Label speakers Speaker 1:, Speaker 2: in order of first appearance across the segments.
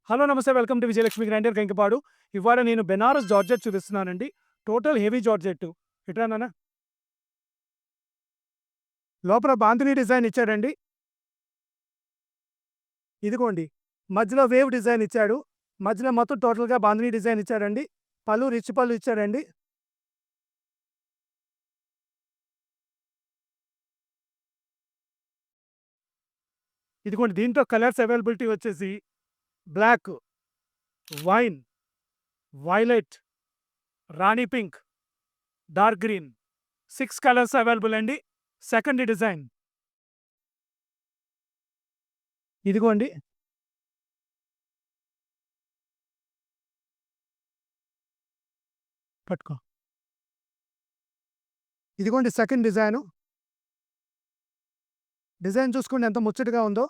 Speaker 1: Hello నమస్తే welcome to Vijayalakshmi grinder Kankipadu. ఇవాళ నేను బెనారస్ జార్జెట్ చూపిస్తున్నానండి. Total heavy georgette. ఇట్రా నాన్న. లోపల బాందిని డిజైన్ ఇచ్చాడండి. ఇదిగోండి, మధ్యలో వేవ్ డిజైన్ ఇచ్చాడు. మధ్యలో మొత్తం టోటల్గా బాందిని డిజైన్ ఇచ్చాడండి. పళ్ళు రిచ్ పళ్ళు ఇచ్చాడండి. ఇదిగోండి, దీంట్లో కలర్స్ అవైలబిలిటీ వచ్చేసి బ్లాక్, వైన్, వైలెట్, రాణి pink, dark green, 6 colours available అండి. సెకండ్ డిజైన్ ఇదిగోండి. పట్టుకో. ఇదిగోండి సెకండ్ డిజైను. డిజైన్ చూసుకోండి ఎంత ముచ్చటగా ఉందో.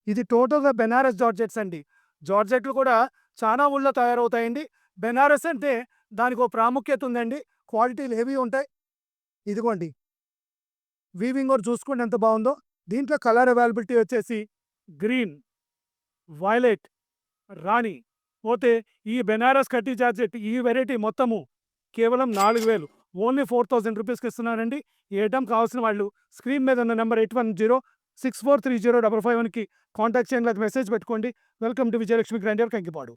Speaker 1: ఇది టోటల్‌గా బెనారస్ జార్జెట్స్ అండి. జార్జెట్లు కూడా చాలా ఊళ్ళో తయారవుతాయండి. బెనారస్ అంటే దానికో ప్రాముఖ్యత ఉందండి. క్వాలిటీలు హెవీ ఉంటాయి. ఇదిగోండి, వీవింగ్ కూడా చూసుకోండి ఎంత బావుందో. దీంట్లో కలర్ అవైలబిలిటీ వచ్చేసి గ్రీన్, వైలెట్, రాణి. పోతే ఈ బెనారస్ కడ్డీ జార్జెట్ ఈ వెరైటీ మొత్తము కేవలం 4000, ఓన్లీ 4000 రూపీస్‌కి ఇస్తున్నానండి. ఈ ఐటెమ్ కావాల్సిన వాళ్ళు స్క్రీన్ మీద ఉన్న నెంబర్ 8106430551కి కాంటాక్ట్ చేయండి, లేదా మెసేజ్ పెట్టుకోండి. Welcome to Vijayalakshmi grinder Kankipadu.